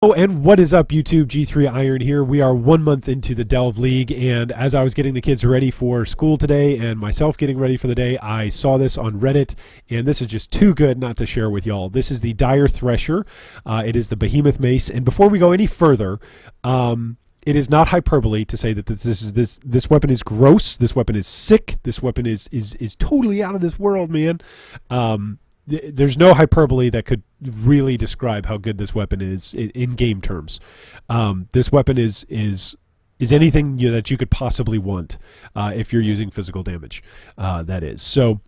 Oh, and what is up, YouTube? G3 Iron here. We are 1 month into the Delve League, and as I was getting the kids ready for school today and myself getting ready for the day, I saw this on Reddit, and this is just too good not to share with y'all. This is the Dire Thresher. It is the Behemoth Mace, and before we go any further, it is not hyperbole to say that this weapon is gross. This weapon is sick. This weapon is totally out of this world, man. There's no hyperbole that could really describe how good this weapon is in game terms. This weapon is anything that you could possibly want if you're using physical damage. That is so.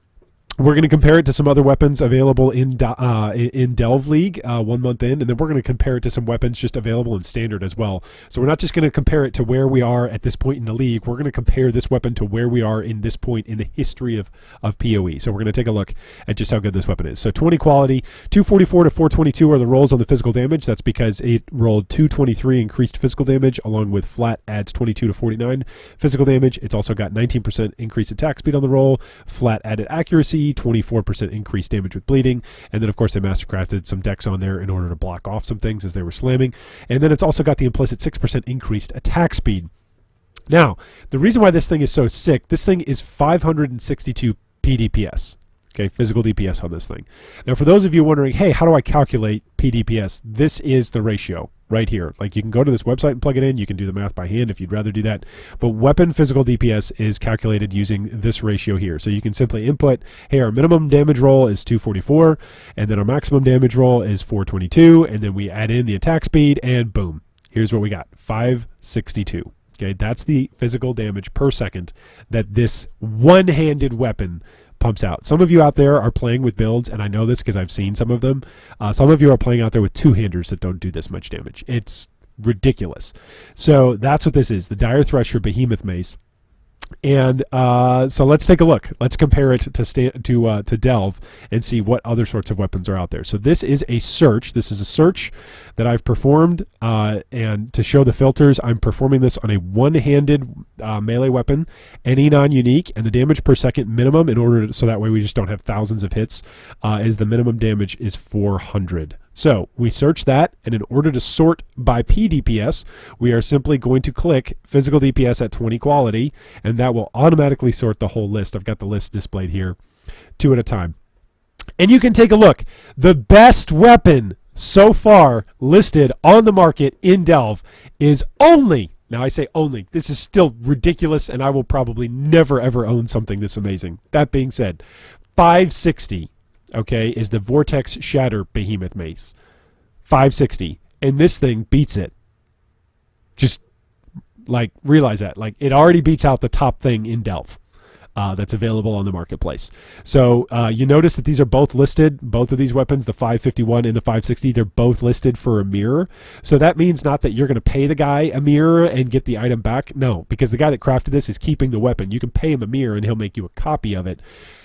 We're going to compare it to some other weapons available in Delve League 1 month in, and then we're going to compare it to some weapons just available in Standard as well. So we're not just going to compare it to where we are at this point in the league. We're going to compare this weapon to where we are in this point in the history of PoE. So we're going to take a look at just how good this weapon is. So 20 quality, 244 to 422 are the rolls on the physical damage. That's because it rolled 223 increased physical damage, along with flat adds 22 to 49 physical damage. It's also got 19% increased attack speed on the roll, flat added accuracy, 24% increased damage with bleeding, and then of course they mastercrafted some decks on there in order to block off some things as they were slamming, and then it's also got the implicit 6% increased attack speed. Now, the reason why this thing is so sick, this thing is 562 Pdps. Okay, physical DPS on this thing. Now, for those of you wondering, hey, how do I calculate PDPS? This is the ratio right here. Like, you can go to this website and plug it in. You can do the math by hand if you'd rather do that. But weapon physical DPS is calculated using this ratio here. So you can simply input, hey, our minimum damage roll is 244, and then our maximum damage roll is 422, and then we add in the attack speed, and boom, here's what we got, 562. Okay, that's the physical damage per second that this one-handed weapon pumps out. Some of you out there are playing with builds, and I know this because I've seen some of them. Some of you are playing out there with two-handers that don't do this much damage. It's ridiculous. So that's what this is, the Dire Thresher Behemoth Mace. And so let's take a look. Let's compare it to Delve and see what other sorts of weapons are out there. So this is a search. This is a search that I've performed, and to show the filters, I'm performing this on a one-handed melee weapon, any non-unique, and the damage per second minimum, in order to, so that way we just don't have thousands of hits, is the minimum damage is 400. So we search that, and in order to sort by PDPS, we are simply going to click physical DPS at 20 quality, and that will automatically sort the whole list. I've got the list displayed here, 2 at a time. And you can take a look. The best weapon so far listed on the market in Delve is only, now I say only, this is still ridiculous, and I will probably never ever own something this amazing. That being said, 560. Okay, is the Vortex Shatter Behemoth Mace. 560. And this thing beats it. Just, like, realize that. Like, it already beats out the top thing in Delve that's available on the marketplace. So, you notice that these are both listed, both of these weapons, the 551 and the 560, they're both listed for a mirror. So that means not that you're going to pay the guy a mirror and get the item back. No, because the guy that crafted this is keeping the weapon. You can pay him a mirror and he'll make you a copy of it,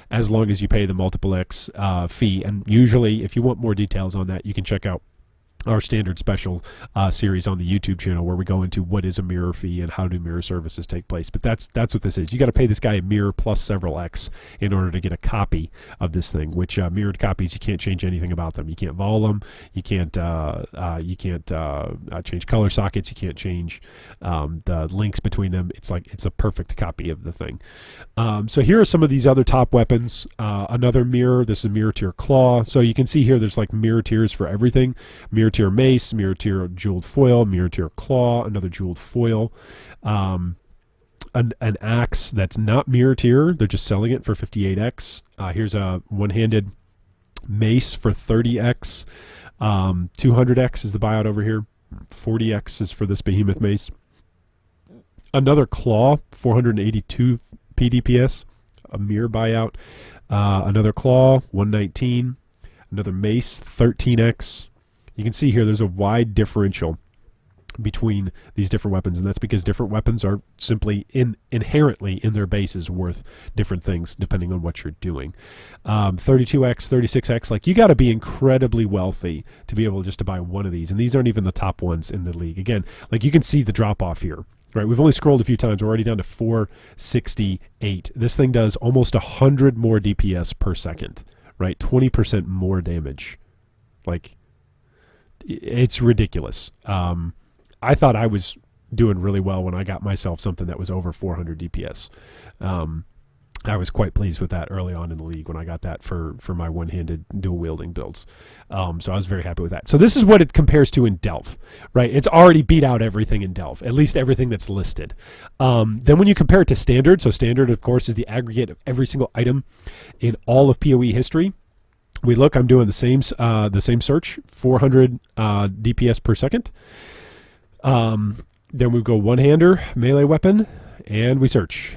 as long as you pay the multiple X fee. And usually, if you want more details on that, you can check out our standard special series on the YouTube channel, where we go into what is a mirror fee and how do mirror services take place. But that's what this is. You got to pay this guy a mirror plus several X in order to get a copy of this thing. Which mirrored copies, you can't change anything about them. You can't vol them. You can't change color sockets. You can't change the links between them. It's like it's a perfect copy of the thing. So here are some of these other top weapons. Another mirror. This is mirror tier claw. So you can see here there's like mirror tiers for everything. Mirror tier mace, mirror tier jeweled foil, mirror tier claw, another jeweled foil, an axe that's not mirror tier, they're just selling it for 58x. Here's a one-handed mace for 30x. 200x is the buyout over here. 40x is for this behemoth mace. Another claw, 482 PDPS, a mirror buyout. Another claw, 119. Another mace, 13x. You can see here there's a wide differential between these different weapons, and that's because different weapons are simply inherently in their bases worth different things depending on what you're doing. 32x, 36x, like you got to be incredibly wealthy to be able just to buy one of these, and these aren't even the top ones in the league. Again, like you can see the drop off here. Right, we've only scrolled a few times. We're already down to 468. This thing does almost 100 more DPS per second. Right, 20% more damage. Like, it's ridiculous. I thought I was doing really well when I got myself something that was over 400 DPS. I was quite pleased with that early on in the league when I got that for my one-handed dual-wielding builds. So I was very happy with that. So this is what it compares to in Delve, right? It's already beat out everything in Delve, at least everything that's listed. Then when you compare it to Standard, so Standard, of course, is the aggregate of every single item in all of PoE history. We look, I'm doing the same search, 400 DPS per second. Then we go one-hander, melee weapon, and we search.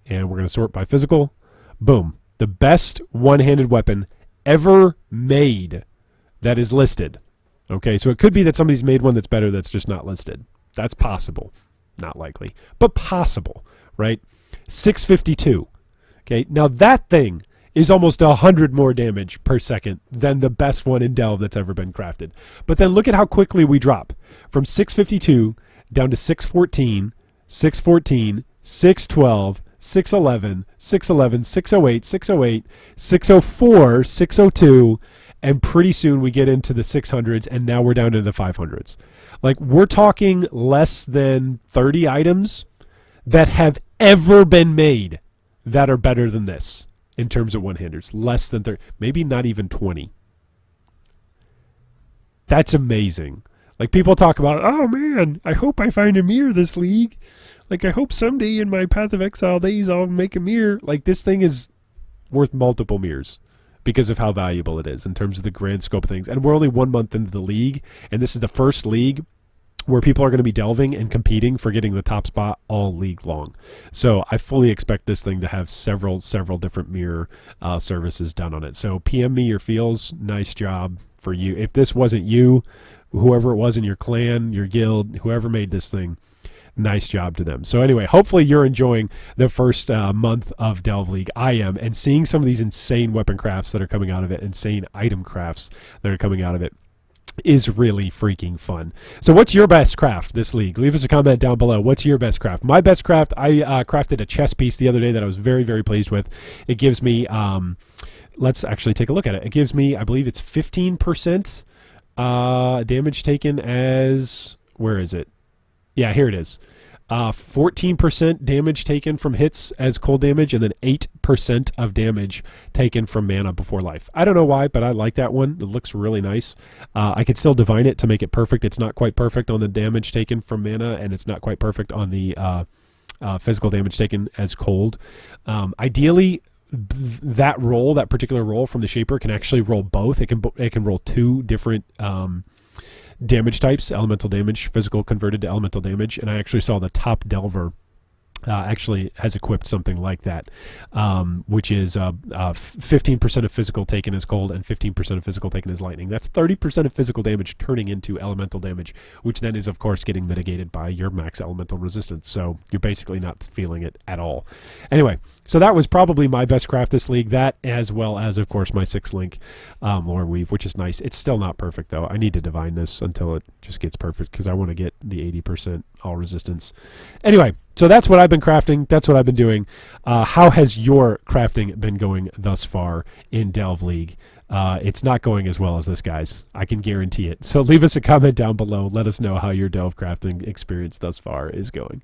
And we're going to sort by physical. Boom. The best one-handed weapon ever made that is listed. Okay, so it could be that somebody's made one that's better that's just not listed. That's possible. Not likely, but possible, right? 652. Okay, now that thing is almost 100 more damage per second than the best one in Delve that's ever been crafted. But then look at how quickly we drop from 652 down to 614, 614, 612, 611, 611, 608, 608, 604, 602, and pretty soon we get into the 600s, and now we're down to the 500s. Like, we're talking less than 30 items that have ever been made that are better than this in terms of one-handers. Less than 30, maybe not even 20. That's amazing. Like, people talk about, oh man, I hope I find a mirror this league. Like, I hope someday in my Path of Exile days I'll make a mirror. Like, this thing is worth multiple mirrors because of how valuable it is in terms of the grand scope of things. And we're only 1 month into the league, and this is the first league where people are going to be delving and competing for getting the top spot all league long. So I fully expect this thing to have several different mirror services done on it. So PM me your feels. Nice job for you. If this wasn't you, whoever it was in your clan, your guild, whoever made this thing, nice job to them. So anyway, hopefully you're enjoying the first month of Delve League. I am, and seeing some of these insane weapon crafts that are coming out of it, insane item crafts that are coming out of it, is really freaking fun. So what's your best craft this league? Leave us a comment down below. What's your best craft? My best craft, I crafted a chess piece the other day that I was very, very pleased with. It gives me, let's actually take a look at it. It gives me, I believe it's 15% damage taken as, where is it? Yeah, here it is. 14% damage taken from hits as cold damage, and then 8% of damage taken from mana before life. I don't know why, but I like that one. It looks really nice. I could still divine it to make it perfect. It's not quite perfect on the damage taken from mana, and it's not quite perfect on the physical damage taken as cold. Ideally, that particular roll from the Shaper can actually roll both. It can roll two different damage types, elemental damage, physical converted to elemental damage, and I actually saw the top Delver actually has equipped something like that, which is 15% of physical taken as cold and 15% of physical taken as lightning. That's 30% of physical damage turning into elemental damage, which then is, of course, getting mitigated by your max elemental resistance. So you're basically not feeling it at all. Anyway, so that was probably my best craft this league. That, as well as, of course, my 6-link Lore Weave, which is nice. It's still not perfect, though. I need to divine this until it just gets perfect because I want to get the 80% all resistance. Anyway, so that's what I've been crafting. That's what I've been doing. How has your crafting been going thus far in Delve League? It's not going as well as this, guys. I can guarantee it. So leave us a comment down below. Let us know how your Delve crafting experience thus far is going.